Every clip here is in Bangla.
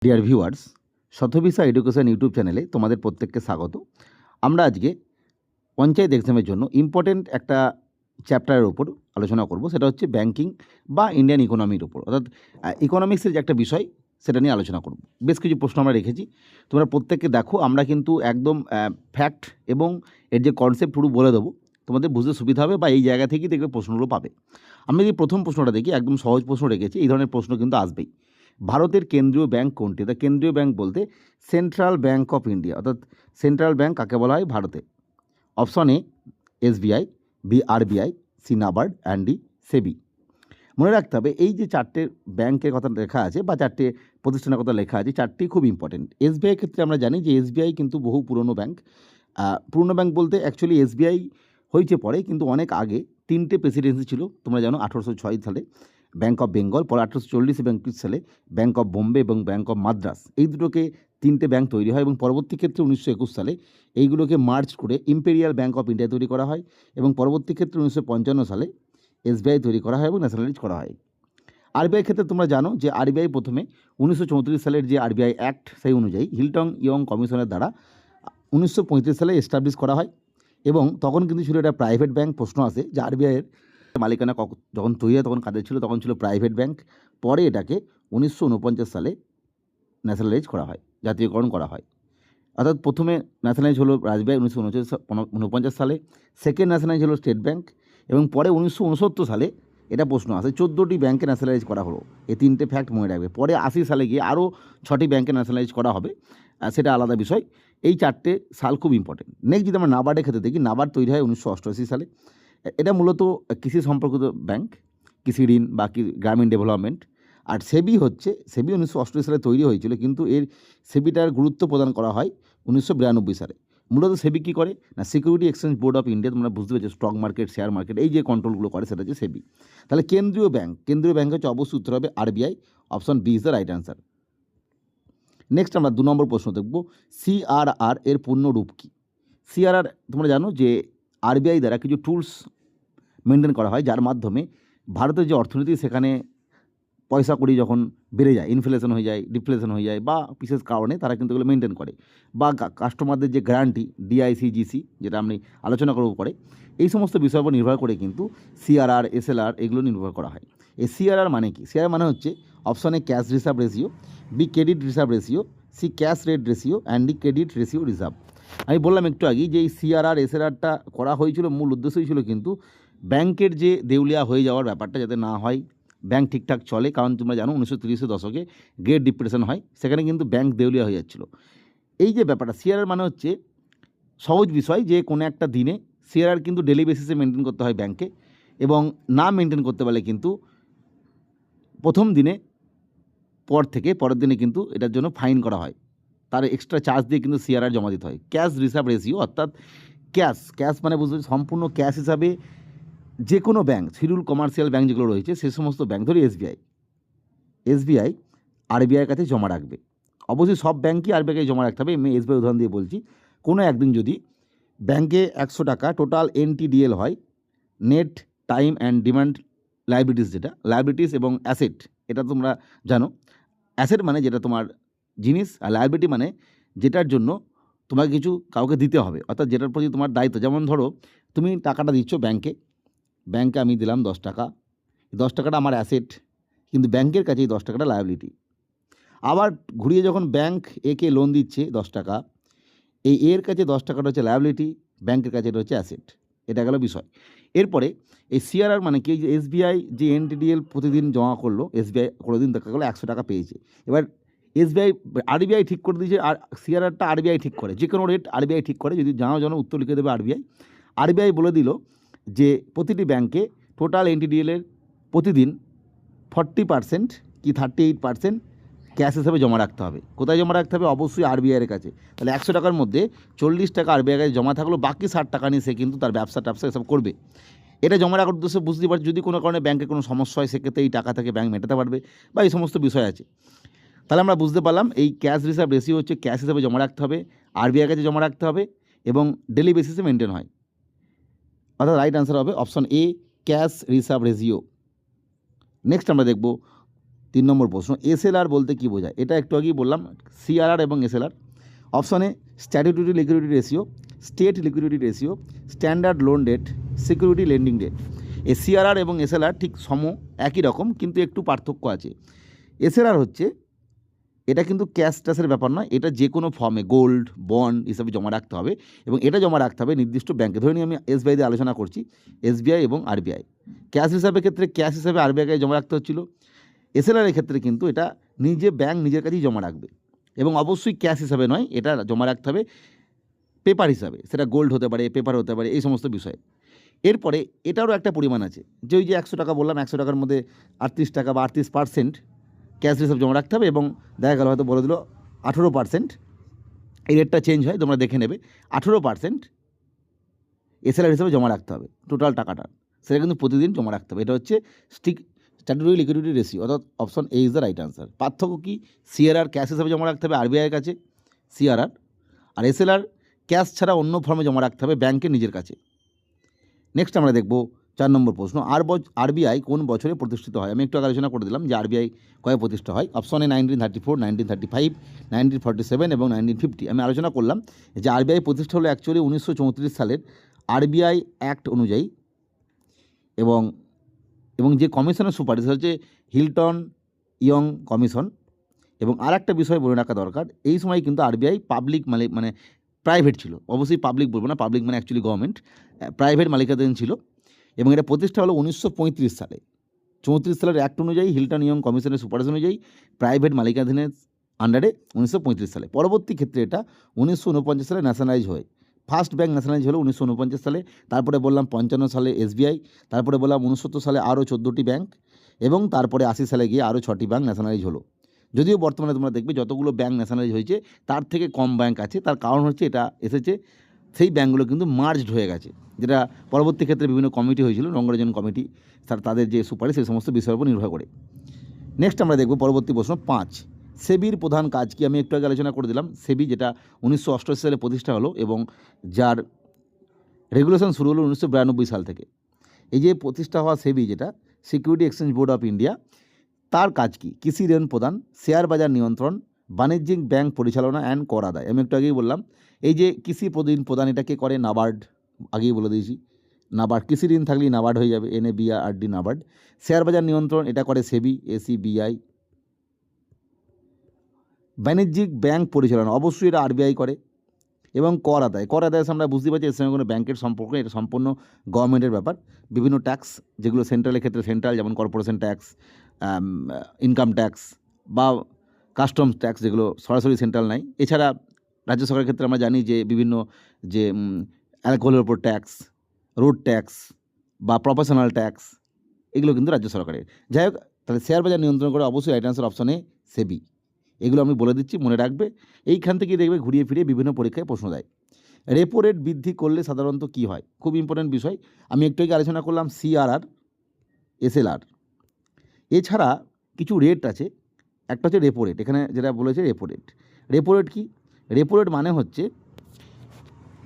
ডিয়ার ভিউয়ার্স, শতভিসা এডুকেশন ইউটিউব চ্যানেলে তোমাদের প্রত্যেককে স্বাগত। আমরা আজকে পঞ্চায়েত এক্সামের জন্য ইম্পর্টেন্ট একটা চ্যাপ্টারের ওপর আলোচনা করব, সেটা হচ্ছে ব্যাংকিং বা ইন্ডিয়ান ইকোনমির ওপর, অর্থাৎ ইকোনমিক্সের যে একটা বিষয় সেটা নিয়ে আলোচনা করব। বেশ কিছু প্রশ্ন আমরা রেখেছি, তোমরা প্রত্যেককে দেখো। আমরা কিন্তু একদম ফ্যাক্ট এবং এর যে কনসেপ্ট পুরো বলে দেবো, তোমাদের বুঝতে সুবিধা হবে বা এই জায়গা থেকেই দেখবে প্রশ্নগুলো পাবে। আমি যদি প্রথম প্রশ্নটা দেখি, একদম সহজ প্রশ্ন রেখেছি, এই ধরনের প্রশ্ন কিন্তু আসবেই। ভারতের কেন্দ্রীয় ব্যাংক কোনটি? তা কেন্দ্রীয় ব্যাংক বলতে সেন্ট্রাল ব্যাংক অফ ইন্ডিয়া, অর্থাৎ সেন্ট্রাল ব্যাংক কাকে বলা হয় ভারতে? Option A SBI, B RBI, C NABARD and D SEBI. মনে রাখতে হবে এই যে চারটে ব্যাংকের কথা লেখা আছে বা চারটে প্রতিষ্ঠানের কথা লেখা আছে, চারটি খুব ইম্পর্টেন্ট। এসবিআই ক্ষেত্রে আমরা জানি যে এসবিআই কিন্তু বহু পুরনো ব্যাংক। পুরনো ব্যাংক বলতে অ্যাকচুয়ালি এসবিআই হয়েছে পরে, কিন্তু অনেক আগে তিনটে প্রেসিডেন্সি ছিল, তোমরা জানো। 1806 সালে ব্যাংক অফ বেঙ্গল, পরে 1840 এবং 21 সালে ব্যাংক অফ বোম্বে এবং ব্যাংক অফ মাদ্রাস, এই দুটোকে তিনটে ব্যাংক তৈরি হয় এবং পরবর্তী ক্ষেত্রে 1921 সালে এইগুলোকে মার্জ করে ইম্পেরিয়াল ব্যাংক অফ ইন্ডিয়া তৈরি করা হয় এবং পরবর্তী ক্ষেত্রে 1955 সালে এসবিআই তৈরি করা হয় এবং ন্যাশনালাইজ করা হয়। আরবিআই ক্ষেত্রে তোমরা জানো যে আরবিআই প্রথমে 1934 সালের যে আরবিআই অ্যাক্ট সেই অনুযায়ী হিলটন ইয়ং কমিশনের দ্বারা 1935 সালে এস্টাবলিশ করা হয় এবং তখন কিন্তু ছিল এটা প্রাইভেট ব্যাংক। প্রশ্ন আসে যে আরবিআইয়ের মালিকানা যখন তৈরি হয় তখন কাদের ছিল? তখন ছিল প্রাইভেট ব্যাংক। পরে এটাকে 1949 সালে ন্যাশনালাইজ করা হয়, জাতীয়করণ করা হয়। অর্থাৎ প্রথমে ন্যাশনালাইজ হলো রাজবিআই 1949 সালে, সেকেন্ড ন্যাশনালাইজ হলো স্টেট ব্যাংক এবং পরে 1969 সালে এটা প্রশ্ন আসে 14টি ব্যাংকে ন্যাশনালাইজ করা হলো। এই তিনটে ফ্যাক্ট মনে রাখবে। পরে 80 সালে গিয়ে আরও 6টি ব্যাংকে ন্যাশনালাইজ করা হবে, সেটা আলাদা বিষয়। এই চারটে সাল খুব ইম্পর্টেন্ট। নেক্সট যদি আমরা নাবার্ডের ক্ষেত্রে দেখি, নাবার্ড তৈরি হয় 1988 সালে। এটা মূলত কৃষি সম্পর্কিত ব্যাংক, কৃষি ঋণ বা গ্রামীণ ডেভেলপমেন্ট। আর সেবি 1988 সালে তৈরি হয়েছিল, কিন্তু এর সেবিটার গুরুত্ব প্রদান করা হয় 1992 সালে। মূলত সেবি কী করে না, security exchange board of India, তোমরা বুঝতে পেরেছো, স্টক মার্কেট, শেয়ার মার্কেট, এই যে কন্ট্রোলগুলো করে সেটা হচ্ছে সেবি। তাহলে কেন্দ্রীয় ব্যাংক হচ্ছে অবশ্যই উত্তর হবে RBI. Option B is the right answer. Next আমরা 2 নম্বর প্রশ্ন দেখব, সিআরআর এর পূর্ণ রূপ কী? সিআরআর তোমরা জানো যে আরবিআই দ্বারা কিছু টুলস মেনটেন করা হয়, যার মাধ্যমে ভারতের যে অর্থনীতি সেখানে পয়সা কড়ি যখন বেড়ে যায়, ইনফ্লেশন হয়ে যায়, ডিফ্লেশন হয়ে যায় বা বিশেষ কারণে, তারা কিন্তু এগুলো মেনটেন করে। বা কাস্টমারদের যে গ্যারান্টি, ডিআইসিজিসি, যেটা আমি আলোচনা করব পরে, এই সমস্ত বিষয়ের উপর নির্ভর করে কিন্তু সিআরআর, এসএলআর এগুলো নির্ভর করা হয়। এই সিআরআর মানে কি? সিআরআর মানে হচ্ছে option A cash reserve ratio, B credit reserve ratio, C cash rate ratio and D credit ratio reserve. আমি বললাম একটু আগেই যে এই সিআরআর এসএলআরটা করা হয়েছিল, মূল উদ্দেশ্যই ছিল কিন্তু ব্যাংকের যে দেউলিয়া হয়ে যাওয়ার ব্যাপারটা যাতে না হয়, ব্যাংক ঠিকঠাক চলে। কারণ তোমরা জানো 1930-এর দশকে গ্রেট ডিপ্রেশন হয়, সেখানে কিন্তু ব্যাংক দেউলিয়া হয়ে যাচ্ছিলো। এই যে ব্যাপারটা, সিআরআর মানে হচ্ছে সহজ বিষয় যে কোনো একটা দিনে সিআরআর কিন্তু ডেলি বেসিসে মেনটেন করতে হয় ব্যাংকে, এবং না মেনটেন করতে পারলে কিন্তু প্রথম দিনে পর থেকে পরের দিনে কিন্তু এটার জন্য ফাইন করা হয়, তার এক্সট্রা চার্জ দিয়ে কিন্তু সিআরআর জমা দিতে হয়। ক্যাশ রিজার্ভ রেশিও, অর্থাৎ ক্যাশ মানে বুঝতে সম্পূর্ণ ক্যাশ হিসাবে যে কোনো ব্যাংক, শিডিউল কমার্শিয়াল ব্যাংক যেগুলো রয়েছে সে সমস্ত ব্যাংক, ধরি এসবিআই আরবিআইয়ের কাছে জমা রাখবে। অবশ্যই সব ব্যাংকই আরবিআইকে জমা রাখতে হবে। আমি এসবিআই উদাহরণ দিয়ে বলছি। কোনো একদিন যদি ব্যাংকে 100 টাকা টোটাল এনটিডিএল হয়, net time and demand liabilities, যেটা লাইবিলিটিস এবং অ্যাসেট, এটা তোমরা জানো। অ্যাসেট মানে যেটা তোমার জিনিস, আর লাইবিলিটি মানে যেটার জন্য তোমাকে কিছু কাউকে দিতে হবে, অর্থাৎ যেটার প্রতি তোমার দায়িত্ব। যেমন ধরো তুমি টাকাটা দিচ্ছ ব্যাংকে আমি দিলাম 10 টাকা, 10 টাকাটা আমার অ্যাসেট, কিন্তু ব্যাংকের কাছে এই 10 টাকাটা লায়াবিলিটি। আবার ঘুরিয়ে যখন ব্যাংক একে লোন দিচ্ছে 10 টাকা, এই এর কাছে 10 টাকাটা হচ্ছে লায়াবিলিটি, ব্যাংকের কাছে এটা হচ্ছে অ্যাসেট। এটা গেল বিষয়। এরপরে এই সিআরআর মানে কি, যে এসবিআই যে এনটিডিএল প্রতিদিন জমা করলো, এসবিআই কোনোদিন দেখা গেলো 100 টাকা পেয়েছে। এবার আরবিআই ঠিক করে দিয়েছে, আর সিআরআরটা আরবিআই ঠিক করে, যে কোনো রেট আরবিআই ঠিক করে। যদি জানো উত্তর লিখে দেবে আরবিআই বলে দিল যে প্রতিটি ব্যাংকে টোটাল এনটিডিএলের প্রতিদিন 40% কি 38% ক্যাশ হিসাবে জমা রাখতে হবে। কোথায় জমা রাখতে হবে? অবশ্যই আরবিআইয়ের কাছে। তাহলে 100 টাকার মধ্যে 40 টাকা আরবিআইয়ের কাছে জমা থাকলো, বাকি 60 টাকা নিয়ে সে কিন্তু তার ব্যবসা এসব করবে। এটা জমা রাখার উদ্দেশ্যে বুঝতে পারছি, যদি কোনো কারণে ব্যাংকে কোনো সমস্যা হয় সেক্ষেত্রে এই টাকা থেকে ব্যাংক মেটাতে পারবে, বা এই সমস্ত বিষয় আছে। তাহলে আমরা বুঝতে পারলাম এই ক্যাশ রিজার্ভ রেশিও হচ্ছে ক্যাশ হিসাবে জমা রাখতে হবে, আরবিআইয়ের কাছে জমা রাখতে হবে এবং ডেলি বেসিসে মেনটেন হয়। অর্থাৎ রাইট অ্যান্সার হবে option A, cash reserve ratio. Next আমরা দেখব 3 নম্বর প্রশ্ন, এসএলআর বলতে কী বোঝায়? এটা একটু আগেই বললাম, সিআরআর এবং SLR. Option A statutory liquidity ratio, state liquidity ratio, standard loan rate, security lending rate. এই সিআরআর এবং এসএলআর ঠিক একই রকম, কিন্তু একটু পার্থক্য আছে। এসএলআর হচ্ছে, এটা কিন্তু ক্যাশ ট্যাশের ব্যাপার নয়, এটা যে কোনো ফর্মে গোল্ড বন্ড হিসাবে জমা রাখতে হবে, এবং এটা জমা রাখতে হবে নির্দিষ্ট ব্যাংকে। ধরে নিয়ে আমি এসবিআই দিয়ে আলোচনা করছি, এসবিআই এবং আরবিআই। ক্যাশ হিসাবে ক্ষেত্রে ক্যাশ হিসাবে আরবিআইকে জমা রাখতে হচ্ছিলো। এসএলআরের ক্ষেত্রে কিন্তু এটা ব্যাংক নিজের কাছেই জমা রাখবে, এবং অবশ্যই ক্যাশ হিসাবে নয়, এটা জমা রাখতে হবে পেপার হিসাবে, সেটা গোল্ড হতে পারে, পেপার হতে পারে, এই সমস্ত বিষয়। এরপরে এটারও একটা পরিমাণ আছে, যে ওই যে 100 টাকা বললাম, 100 টাকার মধ্যে 38 টাকা বা 38% ক্যাশ হিসাবে জমা রাখতে হবে, এবং দেখা গেল হয়তো বলে দিল 18%, এই রেটটা চেঞ্জ হয়, তোমরা দেখে নেবে। 18% এসএলআর হিসাবে জমা রাখতে হবে টোটাল টাকাটা, সেটা কিন্তু প্রতিদিন জমা রাখতে হবে। এটা হচ্ছে স্ট্যাটিউটরি লিকুইডিটি রেশিও, অর্থাৎ option A is the right answer. পার্থক্য কি? সিআরআর ক্যাশ হিসাবে জমা রাখতে হবে আরবিআইয়ের কাছে, সিআরআর, আর এসএলআর ক্যাশ ছাড়া অন্য ফর্মে জমা রাখতে হবে ব্যাংকের নিজের কাছে। নেক্সট আমরা দেখব 4 নম্বর প্রশ্ন, আরবিআই কোন বছরে প্রতিষ্ঠিত হয়? আমি একটু আলোচনা করে দিলাম যে আরবিআই কবে প্রতিষ্ঠা হয়। অপশন এ 1934, 1935, 1947 এবং 1950। আমি আলোচনা করলাম যে আরবিআই প্রতিষ্ঠা হলো অ্যাকচুয়ালি 1934 সালের আরবিআই অ্যাক্ট অনুযায়ী, এবং যে কমিশনের সুপারিশ হচ্ছে হিলটন ইয়ং কমিশন। এবং আর একটা বিষয় বলে রাখা দরকার, এই সময় কিন্তু আরবিআই পাবলিক মানে প্রাইভেট ছিল, অবশ্যই পাবলিক বলবো না, পাবলিক মানে অ্যাকচুয়ালি গভর্নমেন্ট, প্রাইভেট মালিকানাধীন ছিল। এবং এটা প্রতিষ্ঠা হলো 1935 সালে, 34 সালের অ্যাক্ট অনুযায়ী, হিলটন ইয়ং কমিশনের সুপারিশ অনুযায়ী প্রাইভেট মালিকানাধীনের আন্ডারে 1935 সালে। পরবর্তী ক্ষেত্রে এটা 1949 সালে ন্যাশনালাইজ হয়। ফার্স্ট ব্যাংক ন্যাশনালাইজ হলো 1949 সালে। তারপরে বললাম 55 সালে এসবিআই, তারপরে বললাম 69 সালে আরও 14টি ব্যাংক, এবং তারপরে 80 সালে গিয়ে আরও 6টি ব্যাংক ন্যাশনালাইজ হলো। যদিও বর্তমানে তোমরা দেখবে যতগুলো ব্যাংক ন্যাশনালাইজ হয়েছে তার থেকে কম ব্যাংক আছে, তার কারণ হচ্ছে এটা এসেছে, সেই ব্যাংকগুলো কিন্তু মার্জড হয়ে গেছে, যেটা পরবর্তী ক্ষেত্রে বিভিন্ন কমিটি হয়েছিল, রঙ্গরাজন কমিটি, তাদের যে সুপারিশ সেই সমস্ত বিষয়ের উপর নির্ভর করে। নেক্সট আমরা দেখব পরবর্তী প্রশ্ন 5, সেবির প্রধান কাজ কি? আমি একটু আগে আলোচনা করে দিলাম, সেবি যেটা 1988 সালে প্রতিষ্ঠা হলো, এবং যার রেগুলেশন শুরু হলো 1992 সাল থেকে। এই যে প্রতিষ্ঠা হওয়া সেবি, যেটা security exchange board of India, তার কাজ কি? কৃষি ঋণ প্রদান, শেয়ার বাজার নিয়ন্ত্রণ, বাণিজ্যিক ব্যাংক পরিচালনা অ্যান্ড কর আদায়। আমি একটু আগেই বললাম, এই যে কৃষি ঋণ প্রদান, এটা কে করে? নাবার্ড, আগেই বলে দিয়েছি, নাবার্ড। কৃষি ঋণ থাকলেই নাবার্ড হয়ে যাবে, NABARD, নাবার্ড। শেয়ার বাজার নিয়ন্ত্রণ, এটা করে সেবি, ACBI। বাণিজ্যিক ব্যাংক পরিচালনা অবশ্যই এটা আরবিআই করে। এবং কর আদায়, আমরা বুঝতে পারছি এর সঙ্গে কোনো ব্যাংকের সম্পর্ক, এটা সম্পূর্ণ গভর্নমেন্টের ব্যাপার। বিভিন্ন ট্যাক্স যেগুলো সেন্ট্রালের ক্ষেত্রে সেন্ট্রাল, যেমন কর্পোরেশন ট্যাক্স, ইনকাম ট্যাক্স বা কাস্টমস ট্যাক্স, যেগুলো সরাসরি সেন্ট্রাল নাই। এছাড়া রাজ্য সরকারের ক্ষেত্রে আমরা জানি যে বিভিন্ন যে অ্যালকোহলের ওপর ট্যাক্স, রোড ট্যাক্স বা প্রফেশনাল ট্যাক্স, এগুলো কিন্তু রাজ্য সরকারের। যাই হোক, তাহলে শেয়ার বাজার নিয়ন্ত্রণ করে অবশ্যই রাইট আনসার অপশনে সেবি। এগুলো আমি বলে দিচ্ছি, মনে রাখবে। এইখান থেকে দেখবে ঘুরিয়ে ফিরিয়ে বিভিন্ন পরীক্ষায় প্রশ্ন দেয়। রেপো রেট বৃদ্ধি করলে সাধারণত কী হয়? খুব ইম্পর্টেন্ট বিষয়। আমি একটু আগে আলোচনা করলাম সিআরআর, এসএলআর। এছাড়া কিছু রেট আছে, একটা হচ্ছে রেপো রেট, এখানে যেটা বলেছে রেপো রেট। রেপো রেট কী? রেপো রেট মানে হচ্ছে,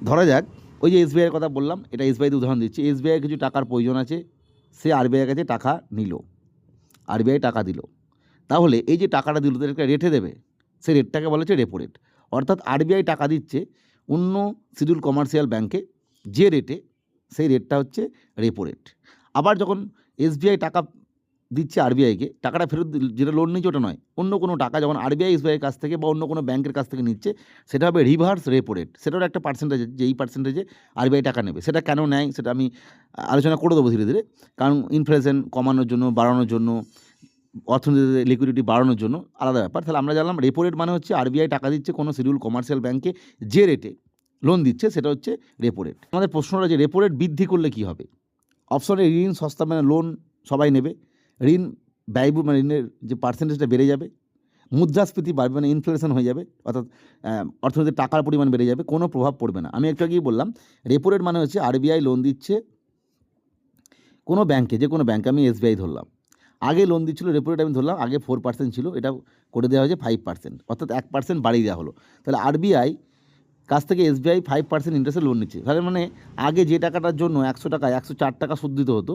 ধরা যাক ওই যে এসবিআইয়ের কথা বললাম, এটা এসবিআইতে উদাহরণ দিচ্ছি। এসবিআই কিছু টাকার প্রয়োজন আছে, সে আরবিআইয়ের কাছে টাকা নিল, আরবিআই টাকা দিল, তাহলে এই যে টাকাটা দিল তার একটা রেটে দেবে, সেই রেটটাকে বলা হচ্ছে রেপো রেট। অর্থাৎ আরবিআই টাকা দিচ্ছে অন্য শিডিউল কমার্শিয়াল ব্যাংকে যে রেটে, সেই রেটটা হচ্ছে রেপো রেট। আবার যখন এসবিআই টাকা দিচ্ছে আরবিআইকে, টাকাটা ফেরত যেটা লোন নিচ্ছে ওটা নয়, অন্য কোনো টাকা যখন আরবিআই এসবিআইয়ের কাছ থেকে বা অন্য কোনো ব্যাংকের কাছ থেকে নিচ্ছে, সেটা হবে রিভার্স রেপো রেট। সেটারও একটা পার্সেন্টেজ, যেই পার্সেন্টেজে আরবিআই টাকা নেবে। সেটা কেন নেয় সেটা আমি আলোচনা করে দেবো ধীরে ধীরে, কারণ ইনফ্লেশন কমানোর জন্য, বাড়ানোর জন্য, অর্থনীতিতে লিকুইডিটি বাড়ানোর জন্য আলাদা ব্যাপার। তাহলে আমরা জানলাম রেপো রেট মানে হচ্ছে আরবিআই টাকা দিচ্ছে কোনো শিডিউল কমার্শিয়াল ব্যাংকে যে রেটে লোন দিচ্ছে, সেটা হচ্ছে রেপো রেট। আমাদের প্রশ্নটা যে রেপো রেট বৃদ্ধি করলে কী হবে? অপশনে ঋণ সস্তা, মানে লোন সবাই নেবে, ঋণ ব্যয়বহুল মানে ঋণের যে পার্সেন্টেজটা বেড়ে যাবে, মুদ্রাস্ফীতি বাড়বে মানে ইনফ্লেশন হয়ে যাবে, অর্থাৎ অর্থনীতির টাকার পরিমাণ বেড়ে যাবে, কোনো প্রভাব পড়বে না। আমি একটু আগেই বললাম রেপো রেট মানে হচ্ছে আরবিআই লোন দিচ্ছে কোনো ব্যাংকে, যে কোনো ব্যাংকে, আমি এসবিআই ধরলাম, আগে লোন দিচ্ছিল রেপো রেট আমি ধরলাম আগে 4% ছিল, এটা করে দেওয়া হয়েছে 5%, অর্থাৎ 1% বাড়িয়ে দেওয়া হলো। তাহলে আরবিআই কাছ থেকে এসবিআই 5% ইন্টারেস্টে লোন নিচ্ছে। তাহলে মানে আগে যে টাকাটার জন্য 100 টাকায় 104 টাকা সুদ দিতে হতো,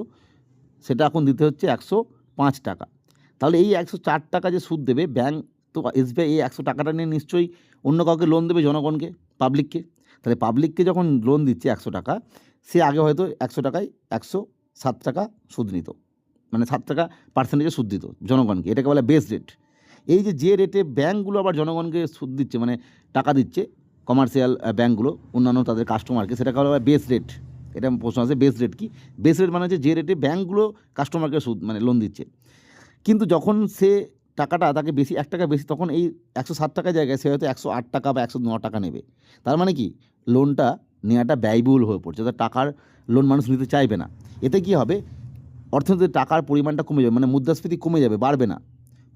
সেটা এখন দিতে হচ্ছে 105 টাকা। তাহলে এই 104 টাকা যে সুদ দেবে ব্যাংক, তো এসবিআই এই 100 টাকাটা নিয়ে নিশ্চয়ই অন্য কাউকে লোন দেবে, জনগণকে, পাবলিককে। তাহলে পাবলিককে যখন লোন দিচ্ছে 100 টাকা, সে আগে হয়তো 100 টাকায় 107 টাকা সুদ নিত, মানে 7 টাকা পার্সেন্টেজে সুদ দিত জনগণকে, এটাকে বলে বেস রেট। এই যে রেটে ব্যাঙ্কগুলো আবার জনগণকে সুদ দিচ্ছে, মানে টাকা দিচ্ছে কমার্শিয়াল ব্যাঙ্কগুলো অন্যান্য তাদের কাস্টমারকে, সেটাকে বলা হয় বেস রেট। এটা প্রশ্ন আছে, বেস রেট কি? বেস রেট মানে হচ্ছে যে রেটে ব্যাঙ্কগুলো কাস্টমারকে সুদ মানে লোন দিচ্ছে। কিন্তু যখন সে টাকাটা তাকে বেশি 1 টাকা বেশি, তখন এই 107 টাকার জায়গায় সে হয়তো 108 টাকা বা 109 টাকা নেবে। তার মানে কি, লোনটা নেওয়াটা ব্যয়বহুল হয়ে পড়ছে, অর্থাৎ টাকার লোন মানুষ নিতে চাইবে না। এতে কি হবে, অর্থনীতিতে টাকার পরিমাণটা কমে যাবে, মানে মুদ্রাস্ফীতি কমে যাবে, বাড়বে না,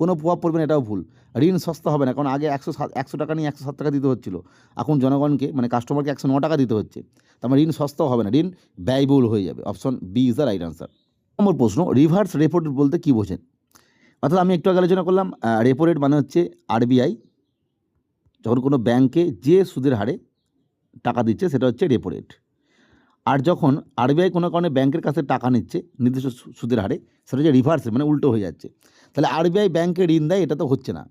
কোনো প্রভাব পড়বে না, এটাও ভুল। ঋণ সস্তা হবে না, কারণ আগে 100 টাকা নিয়ে 107 টাকা দিতে হচ্ছিলো, এখন জনগণকে মানে কাস্টমারকে 109 টাকা দিতে হচ্ছে। তার মানে ঋণ সস্তাও হবে না, ঋণ ব্যয়বহুল হয়ে যাবে। Option B is the right answer. Number প্রশ্ন, রিভার্স রেপো রেট বলতে কী বোঝেন? অর্থাৎ আমি একটু আগে আলোচনা করলাম, রেপো রেট মানে হচ্ছে আরবিআই যখন কোনো ব্যাংকে যে সুদের হারে টাকা দিচ্ছে সেটা হচ্ছে রেপো রেট। আর যখন আরবিআই কোনো কারণে ব্যাংকের কাছে টাকা নিচ্ছে নির্দিষ্ট সুদের হারে, সেটা হচ্ছে রিভার্স, মানে উল্টো হয়ে যাচ্ছে। তাহলে আরবিআই ব্যাংকে ঋণ দেয়, এটা তো হচ্ছে না।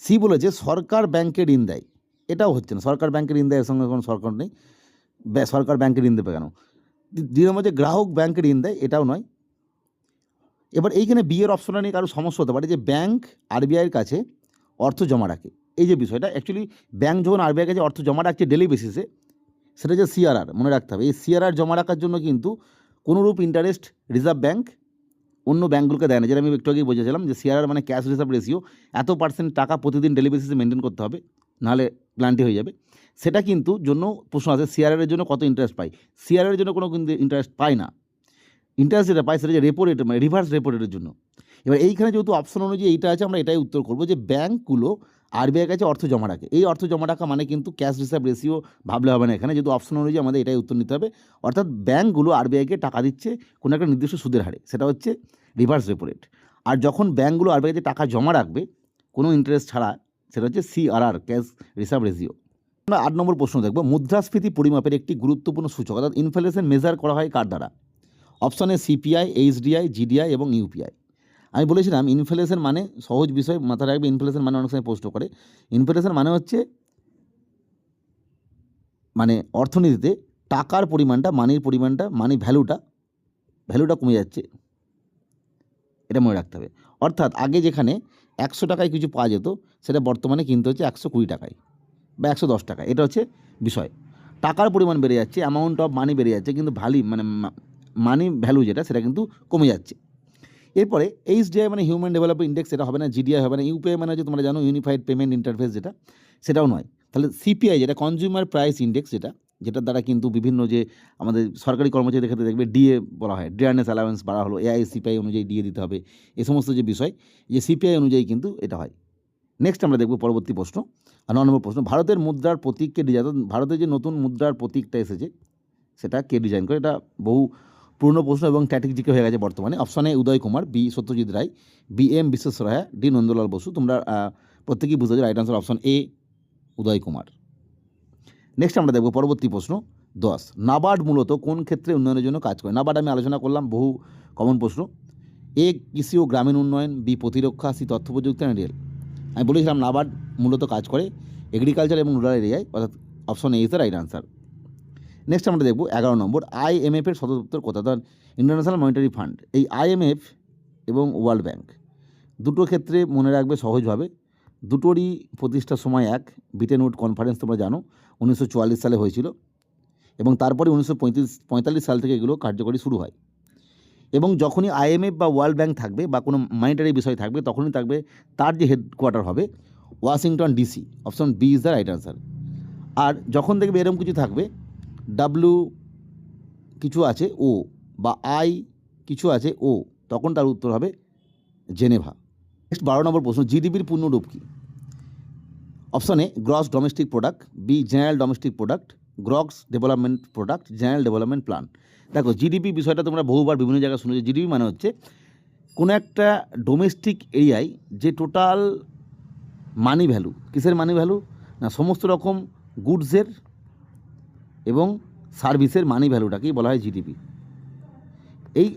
সি বলেছে সরকার ব্যাংকে ঋণ দেয়, এটাও হচ্ছে না। সরকার ব্যাংকে ঋণ দেয়, এর সঙ্গে কোনো সরকার নেই, সরকার ব্যাংকে ঋণ দেবে কেন? দ্বিতীয় মধ্যে গ্রাহক ব্যাংকে ঋণ দেয়, এটাও নয়। এবার এইখানে বিয়ের অপশনটা নিয়ে কারো সমস্যা হতে পারে, যে ব্যাংক আরবিআইয়ের কাছে অর্থ জমা রাখে। এই যে বিষয়টা, অ্যাকচুয়ালি ব্যাংক যখন আরবিআইয়ের কাছে অর্থ জমা রাখছে ডেলি বেসিসে, সেটা যে সিআরআর, মনে রাখতে হবে। এই সিআরআর জমা রাখার জন্য কিন্তু কোনোরূপ ইন্টারেস্ট রিজার্ভ ব্যাংক অন্য ব্যাঙ্কগুলোকে দেয় না। যেটা আমি একটু আগেই বোঝাছিলাম যে সিআরআর মানে ক্যাশ রিজার্ভ রেশিও, এত পার্সেন্ট টাকা প্রতিদিন ডেলি বেসিসে মেনটেন করতে হবে, নাহলে ক্লান্তি হয়ে যাবে। সেটা কিন্তু জন্য প্রশ্ন আছে, সিআরআর জন্য কত ইন্টারেস্ট পাই? সিআরআর জন্য কোনো কিন্তু ইন্টারেস্ট পায় না। ইন্টারেস্ট যেটা পায় সেটা যে রেপো রেট, মানে রিভার্স রেপো রেটের জন্য। এবার এইখানে যেহেতু অপশন অনুযায়ী এইটা আছে, আমরা এটাই উত্তর করবো যে ব্যাঙ্কগুলো আরবিআইয়ের কাছে অর্থ জমা রাখে। এই অর্থ জমা রাখা মানে কিন্তু ক্যাশ রিজার্ভ রেশিও ভাবলে হবে না এখানে, যেহেতু অপশন অনুযায়ী আমাদের এটাই উত্তর নিতে হবে। অর্থাৎ ব্যাঙ্কগুলো আরবিআইকে টাকা দিচ্ছে কোনো একটা নির্দিষ্ট সুদের হারে, সেটা হচ্ছে রিভার্স রেপো রেট। আর যখন ব্যাঙ্কগুলো আরবিআইতে টাকা জমা রাখবে কোনো ইন্টারেস্ট ছাড়া, সেটা হচ্ছে সিআরআর, ক্যাশ রিজার্ভ রেশিও। আমরা 8 নম্বর প্রশ্ন দেখব, মুদ্রাস্ফীতি পরিমাপের একটি গুরুত্বপূর্ণ সূচক, অর্থাৎ ইনফ্লেশন মেজার করা হয় কার দ্বারা? অপশানে সিপিআই, এইচডিআই, জিডিআই এবং ইউপিআই। আমি বলেছিলাম ইনফ্লেশন মানে, সহজ বিষয় মাথায় রাখবে, ইনফ্লেশন মানে অনেক সময় প্রশ্ন করে, ইনফ্লেশন মানে হচ্ছে মানে অর্থনীতিতে টাকার পরিমাণটা, মানির পরিমাণটা, মানি ভ্যালুটা কমে যাচ্ছে, এটা মনে রাখতে হবে। অর্থাৎ আগে যেখানে 100 টাকায় কিছু পাওয়া যেত, সেটা বর্তমানে কিনতে হচ্ছে 120 টাকায় বা 110 টাকায়, এটা হচ্ছে বিষয়। টাকার পরিমাণ বেড়ে যাচ্ছে, অ্যামাউন্ট অফ মানি বেড়ে যাচ্ছে, কিন্তু মানে মানি ভ্যালু যেটা, সেটা কিন্তু কমে যাচ্ছে। এরপরে এইচডিআই মানে হিউম্যান ডেভেলপমেন্ট ইন্ডেক্স, সেটা হবে না। জিডিআই হবে না। ইউপিআই মানে হচ্ছে তোমরা জানো ইউনিফাইড পেমেন্ট ইন্টারফেস, যেটা, সেটাও নয়। তাহলে সিপিআই যেটা কনজিউমার প্রাইস ইন্ডেক্স, যেটার দ্বারা কিন্তু বিভিন্ন যে আমাদের সরকারি কর্মচারীদের ক্ষেত্রে দেখবে ডিএ বলা হয়, ডিয়ারনেস অ্যালাউন্স বাড়া হলো, এআই সিপিআই অনুযায়ী ডিএ দিতে হবে, এই সমস্ত যে বিষয়, যে সিপিআই অনুযায়ী কিন্তু এটা হয়। নেক্সট আমরা দেখব পরবর্তী প্রশ্ন, 9 নম্বর প্রশ্ন, ভারতের মুদ্রার প্রতীককে ডিজাইন, ভারতের যে নতুন মুদ্রার প্রতীকটা এসেছে সেটা কে ডিজাইন করে? এটা বহু পুরনো প্রশ্ন এবং স্ট্র্যাটেজিকে হয়ে গেছে বর্তমানে। Option A Uday Kumar, B Satyajit Ray, B M বিশ্বেশ্বরায়া, ডি নন্দলাল বসু। তোমরা প্রত্যেকেই বুঝতে, right answer option A Uday Kumar. Next আমরা দেখব পরবর্তী প্রশ্ন 10, নাবার্ড মূলত কোন ক্ষেত্রে উন্নয়নের জন্য কাজ করে? নাবার্ড আমি আলোচনা করলাম, বহু কমন প্রশ্ন। এ কৃষি ও গ্রামীণ উন্নয়ন, বি প্রতিরক্ষা, সি তথ্য প্রযুক্তি অ্যান্ড রেল। আমি বলেছিলাম নাবার্ড মূলত কাজ করে এগ্রিকালচার এবং রুরাল এরিয়ায়, অর্থাৎ option A is the right answer. Next আমরা দেখব 11 নম্বর, আইএমএফের সদর দপ্তর কোথায়? অর্থাৎ ইন্টারন্যাশনাল মনিটারি ফান্ড। এই আইএমএফ এবং ওয়ার্ল্ড ব্যাংক দুটো ক্ষেত্রে মনে রাখবে সহজভাবে, দুটোরই প্রতিষ্ঠার সময় এক। ব্রিটেন উড কনফারেন্স তোমরা জানো 1944 সালে হয়েছিল, এবং তারপরে 1945 সাল থেকে এগুলো কার্যকরী শুরু হয়। এবং যখনই আইএমএফ বা ওয়ার্ল্ড ব্যাংক থাকবে বা কোনো মনিটারি বিষয় থাকবে, তখনই থাকবে তার যে হেডকোয়ার্টার হবে Washington DC. Option B is the right answer. আর যখন দেখবে এরকম কিছু থাকবে, ডাব্লিউ কিছু আছে ও, বা আই কিছু আছে ও, তখন তার উত্তর হবে জেনেভা। নেক্সট 12 নম্বর প্রশ্ন, জিডিপির পূর্ণরূপ কী? Option A gross domestic product, B general domestic product, gross development product, general development plan. দেখো জিডিপি বিষয়টা তোমরা বহুবার বিভিন্ন জায়গায় শুনেছো। জিডিপি মানে হচ্ছে কোনো একটা ডোমেস্টিক এরিয়ায় যে টোটাল মানি ভ্যালু, কিসের মানি ভ্যালু না, সমস্ত রকম গুডসের এবং সার্ভিসের মানি ভ্যালুটাকেই বলা হয় জিডিপি।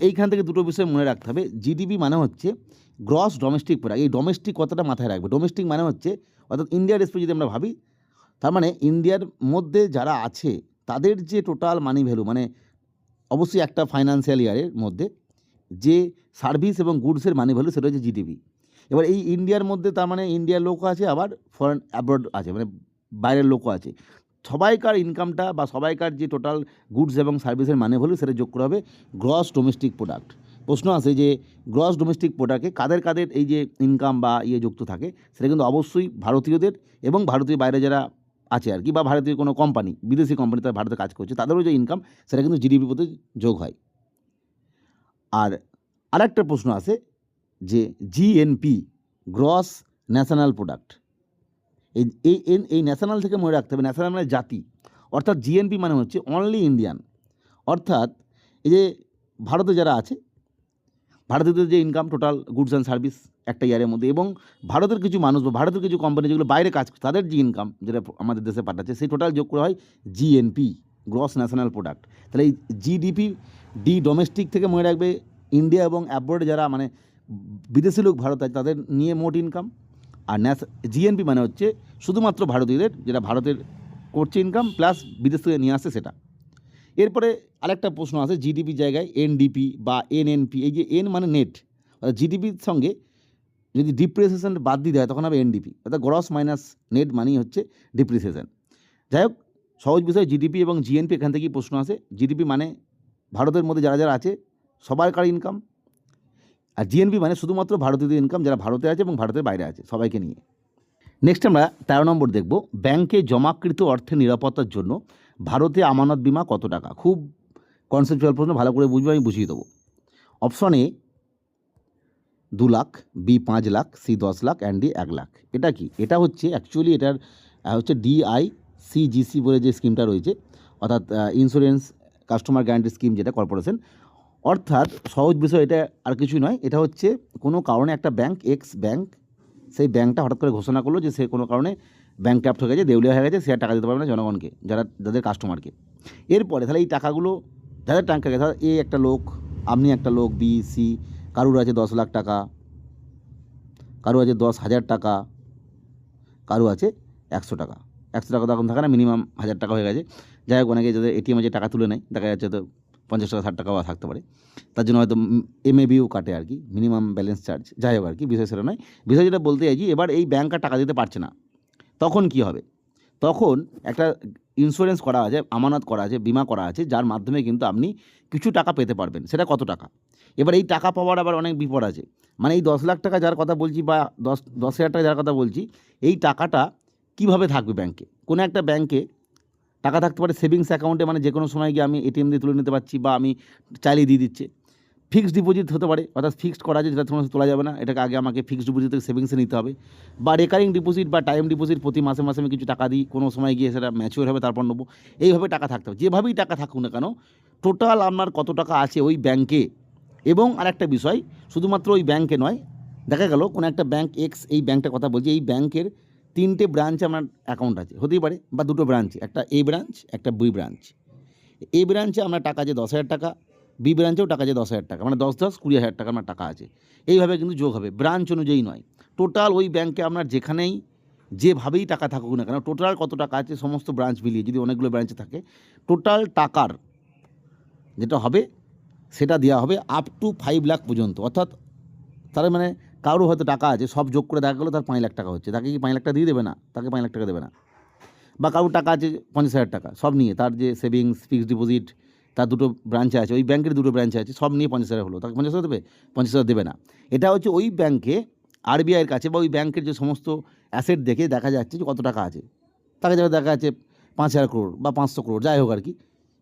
এইখান থেকে দুটো বিষয় মনে রাখতে হবে। জিডিপি মানে হচ্ছে গ্রস ডোমেস্টিক প্রোডাক্ট, এই ডোমেস্টিক কথাটা মাথায় রাখবে। ডোমেস্টিক মানে হচ্ছে অর্থাৎ ইন্ডিয়ার রেসপেক্ট যদি আমরা ভাবি, তার মানে ইন্ডিয়ার মধ্যে যারা আছে তাদের যে টোটাল মানি ভ্যালু, মানে অবশ্যই একটা ফাইন্যান্সিয়াল ইয়ারের মধ্যে যে সার্ভিস এবং গুডসের মানি ভ্যালু সেটা হচ্ছে জিডিপি। এবার এই ইন্ডিয়ার মধ্যে তার মানে ইন্ডিয়ার লোকও আছে, আবার ফরেন অ্যাব্রড আছে, মানে বাইরের লোকও আছে। সবাইকার ইনকামটা বা সবাইকার যে টোটাল গুডস এবং সার্ভিসের মানি ভ্যালু সেটা যোগ করা হবে গ্রস ডোমেস্টিক প্রোডাক্ট। প্রশ্ন আসে যে গ্রস ডোমেস্টিক প্রোডাক্টে কাদের কাদের এই যে ইনকাম বা যুক্ত থাকে, সেটা কিন্তু অবশ্যই ভারতীয়দের এবং ভারতীয় বাইরে যারা আছে আর কি, বা ভারতীয় কোনো কোম্পানি, বিদেশি কোম্পানি তারা ভারতে কাজ করছে, তাদেরও যে ইনকাম সেটা কিন্তু জিডিপির প্রতি যোগ হয়। আর আরেকটা প্রশ্ন আছে যে জিএনপি, গ্রস ন্যাশনাল প্রোডাক্ট, এই এই এই ন্যাশনাল থেকে মনে রাখতে হবে, ন্যাশনাল মানে জাতি, অর্থাৎ জিএনপি মানে হচ্ছে অনলি ইন্ডিয়ান, অর্থাৎ এই যে ভারতে যারা আছে, ভারতীয়দের যে income total goods and service একটা ইয়ারের মধ্যে, এবং ভারতের কিছু মানুষ বা ভারতের কিছু কোম্পানি যেগুলো বাইরে কাজ করে তাদের যে ইনকাম যেটা আমাদের দেশে পাঠাচ্ছে, সেই টোটাল যোগ করা হয় জিএনপি, গ্রস ন্যাশনাল প্রোডাক্ট। তাহলে এই জিডিপি, ডি ডোমেস্টিক থেকে মনে রাখবে ইন্ডিয়া এবং অ্যাব্রোডে যারা মানে বিদেশি লোক ভারত আছে তাদের নিয়ে মোট ইনকাম, আর জিএনপি মানে হচ্ছে শুধুমাত্র ভারতীয়দের যেটা ভারতের করছে ইনকাম প্লাস বিদেশ থেকে নিয়ে আসছে সেটা। এরপরে আরেকটা প্রশ্ন আছে জিডিপি জায়গায় এনডিপি বা এনএনপি, এই যে এন মানে নেট, অর্থাৎ জিডিপির সঙ্গে যদি ডিপ্রিসিয়েশন বাদ দিয়ে দেয় তখন হবে এনডিপি, অর্থাৎ গ্রস মাইনাস নেট মানেই হচ্ছে ডিপ্রিসিয়েশন। যাই হোক, সহজ বিষয় জিডিপি এবং জিএনপি, এখান থেকেই প্রশ্ন আসে। জিডিপি মানে ভারতের মধ্যে যারা যারা আছে সবাইকার ইনকাম, আর জিএনপি মানে শুধুমাত্র ভারতীয়দের ইনকাম যারা ভারতে আছে এবং ভারতের বাইরে আছে সবাইকে নিয়ে। নেক্সট আমরা 13 নম্বর দেখব, ব্যাংকে জমাকৃত অর্থের নিরাপত্তার জন্য ভারতে আমানত বিমা কত টাকা? খুব কনসেপচুয়াল প্রশ্ন, ভালো করে বুঝবে, আমি বুঝিয়ে দেবো। Option A 2 lakh, B 5 lakh, C 10 lakh and D 1 lakh. এটা কি? এটা হচ্ছে অ্যাকচুয়ালি এটার হচ্ছে ডিআইসিজিসি বলে যে স্কিমটা রয়েছে, অর্থাৎ ইন্স্যুরেন্স কাস্টমার গ্যারান্টি স্কিম, যেটা কর্পোরেশন। অর্থাৎ সহজ বিষয়, এটা আর কিছুই নয়, এটা হচ্ছে কোনো কারণে একটা ব্যাংক, এক্স ব্যাংক, সেই ব্যাংকটা হঠাৎ করে ঘোষণা করলো যে সে কোনো কারণে ব্যাংক ট্যাপ্ট হয়ে গেছে, দেউলিয়া হয়ে গেছে, সে আর টাকা দিতে পারবে না জনগণকে, যাদের কাস্টমারকে। এরপরে তাহলে এই টাকাগুলো যাদের টাকা গেছে, এ একটা লোক, আপনি একটা লোক, বি সি, কারুর আছে 10 লাখ টাকা, কারো আছে 10,000 টাকা, কারো আছে 100 টাকা। 100 টাকা তখন থাকে না, মিনিমাম 1000 টাকা হয়ে গেছে। যাই হোক, অনেকে যাদের এটিএমে যে টাকা তুলে নেয়, দেখা যাচ্ছে তো 50 টাকা 60 টাকাও থাকতে পারে, তার জন্য হয়তো এমএবিও কাটে আর কি, মিনিমাম ব্যালেন্স চার্জ। যাই হোক আর কি, বিষয় সেটা নয়। বিষয় যেটা বলতে চাইছি, এবার এই ব্যাংক আর টাকা দিতে পারছে না, তখন কি হবে? তখন একটা ইন্স্যুরেন্স করা আছে, আমানত করা আছে, বিমা করা আছে, যার মাধ্যমে কিন্তু আপনি কিছু টাকা পেতে পারবেন। সেটা কত টাকা? এবার এই টাকা পাওয়ার আবার অনেক বিপদ আছে। মানে এই 10 লাখ টাকা যার কথা বলছি বা 10,000 টাকা যার কথা বলছি, এই টাকাটা কিভাবে থাকবে ব্যাংকে? কোনো একটা ব্যাংকে টাকা থাকতে পারে সেভিংস অ্যাকাউন্টে, মানে যে কোনো সময় গিয়ে আমি এটিএম দিয়ে তুলে নিতে পারছি, বা আমি চাইলে দিয়ে দিচ্ছে। ফিক্সড ডিপোজিট হতে পারে, অর্থাৎ ফিক্সড করা আছে, যেটা তোমার তোলা যাবে না, এটাকে আগে আমাকে ফিক্সড ডিপোজিট থেকে সেভিংসে নিতে হবে। বা রেকারিং ডিপোজিট বা টাইম ডিপোজিট, প্রতি মাসে মাসে আমি কিছু টাকা দিই, কোনো সময় গিয়ে সেটা ম্যাচিওর হবে, তারপর নেবো। এইভাবে টাকা থাকতে হবে। যেভাবেই টাকা থাকুক না কেন, টোটাল আপনার কত টাকা আছে ওই ব্যাংকে। এবং আরেকটা বিষয়, শুধুমাত্র ওই ব্যাংকে নয়, দেখা গেল কোনো একটা ব্যাংক এক্স, এই ব্যাংকটার কথা বলছি, এই ব্যাংকের 3টে ব্রাঞ্চে আমার অ্যাকাউন্ট আছে, হতেই পারে, বা 2টো ব্রাঞ্চে, একটা এ ব্রাঞ্চ একটা বি ব্রাঞ্চ। এ ব্রাঞ্চে আমার টাকা আছে 10,000 টাকা, বি ব্রাঞ্চেও টাকা আছে 10,000 টাকা, মানে 10 20,000 টাকা আমার টাকা আছে। এইভাবে কিন্তু যোগ হবে, ব্রাঞ্চ অনুযায়ী নয়। টোটাল ওই ব্যাংকে আপনার যেখানেই যেভাবেই টাকা থাকুক না কেন, টোটাল কত টাকা আছে সমস্ত ব্রাঞ্চ মিলিয়ে, যদি অনেকগুলো ব্রাঞ্চে থাকে, টোটাল টাকার যেটা হবে সেটা দেওয়া হবে আপ টু 5 লাখ পর্যন্ত। অর্থাৎ তার মানে কারো হয়তো টাকা আছে, সব যোগ করে দেখা গেলো তার 5 লাখ টাকা হচ্ছে, তাকে কি 5 লাখ টাকা দিয়ে দেবে না? তাকে 5 লাখ টাকা দেবে না। বা কারোর টাকা আছে 50,000 টাকা, সব নিয়ে তার যে সেভিংস, ফিক্সড ডিপোজিট, তার 2টো ব্রাঞ্চে আছে, ওই ব্যাংকের 2টো ব্রাঞ্চে আছে, সব নিয়ে 50,000 হলো, তাকে 50,000 দেবে? 50,000 দেবে না। এটা হচ্ছে ওই ব্যাংকে, আরবিআইয়ের কাছে বা ওই ব্যাংকের যে সমস্ত অ্যাসেট দেখে দেখা যাচ্ছে যে কত টাকা আছে, তাকে যারা দেখা যাচ্ছে 5,000 করোড় বা 500 করোড়, যাই হোক আর কি,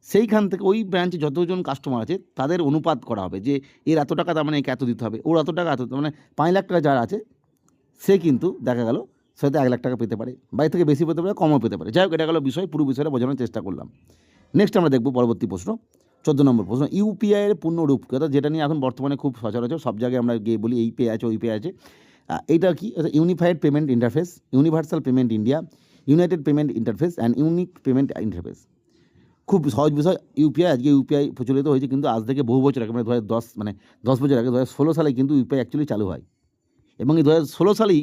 সেইখান থেকে ওই ব্রাঞ্চে যতজন কাস্টমার আছে তাদের অনুপাত করা হবে যে এর এত টাকা, তার মানে একে এত দিতে হবে, ওর এত টাকা এত, মানে 5 লাখ টাকা যার আছে সে কিন্তু দেখা গেল সে হয়তো 1 লাখ টাকা পেতে পারে, বা এর থেকে বেশি পেতে পারে, কমও পেতে পারে। যাই হোক, এটা গেলো বিষয়, পুরো বিষয়টা বোঝানোর চেষ্টা করলাম। নেক্সট আমরা দেখব পরবর্তী প্রশ্ন, 14 নম্বর প্রশ্ন, ইউপিআইয়ের পূর্ণরূপ, অর্থাৎ যেটা নিয়ে এখন বর্তমানে খুব সচরাচর সব জায়গায় আমরা গিয়ে বলি এই পে আছে, ওই পে আছে। এইটা কি? Unified payment interface, universal payment India, United payment interface and unique payment interface. খুব সহজ বিষয়। ইউপিআই, আজকে ইউপিআই প্রচলিত হয়েছে, কিন্তু আজ থেকে বহু বছর আগে, মানে 2010, মানে 10 বছর আগে 2016 সালে কিন্তু ইউপিআই অ্যাকচুয়ালি চালু হয়। এবং এই 2016 সালেই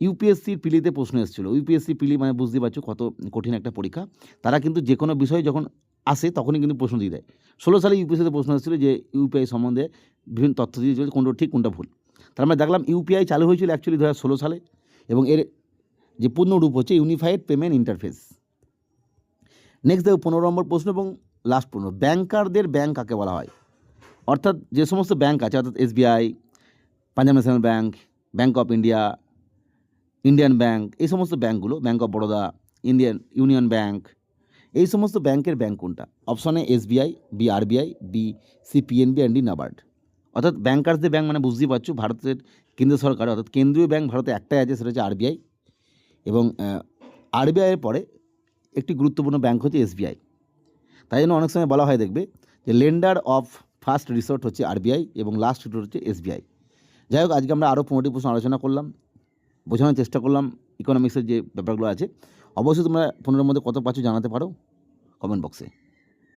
ইউপিএসসির পিলিতে প্রশ্ন এসেছিলো। ইউপিএসসি পিলি মানে বুঝতে পারছো কত কঠিন একটা পরীক্ষা। তারা কিন্তু যে কোনো বিষয় যখন আসে তখনই কিন্তু প্রশ্ন দিয়ে দেয়। 16 সালে ইউপিএসসিতে প্রশ্ন এসেছিলো যে ইউপিআই সম্বন্ধে বিভিন্ন তথ্য দিয়ে চলছে, কোনটা ঠিক কোনটা ভুল। তার আমরা দেখলাম ইউপিআই চালু হয়েছিল অ্যাকচুয়ালি 2016 সালে এবং এর যে পূর্ণ রূপ হচ্ছে ইউনিফাইড পেমেন্ট ইন্টারফেস। নেক্সট দেখো 15 নম্বর প্রশ্ন এবং লাস্ট প্রশ্ন, ব্যাংকারদের ব্যাংক কাকে বলা হয়? অর্থাৎ যে সমস্ত ব্যাংক আছে, অর্থাৎ SBI, Punjab national bank, bank of India, Indian bank, এই সমস্ত ব্যাংকগুলো, bank of Baroda, Indian union bank, এই সমস্ত ব্যাংকের ব্যাংক কোনটা? অপশনে SBI, B RBI, B C PNB and D NABARD. অর্থাৎ ব্যাংকার্সদের ব্যাংক মানে বুঝতেই পারছো ভারতের কেন্দ্র সরকার, অর্থাৎ কেন্দ্রীয় ব্যাংক ভারতে একটাই আছে, সেটা হচ্ছে আরবিআই। এবং আরবিআইয়ের পরে একটি গুরুত্বপূর্ণ ব্যাংক হচ্ছে এসবিআই। তাই জন্য অনেক সময় বলা হয় দেখবে যে লেন্ডার অফ ফার্স্ট রিসোর্ট হচ্ছে আরবিআই এবং লাস্ট রিসোর্ট হচ্ছে এসবিআই। যাই হোক, আজকে আমরা আরও 15টি প্রশ্ন আলোচনা করলাম, বোঝানোর চেষ্টা করলাম ইকোনমিক্সের যে ব্যাপারগুলো আছে। অবশ্যই তোমরা 15-র মধ্যে কত পাচ্ছ জানাতে পারো কমেন্ট বক্সে।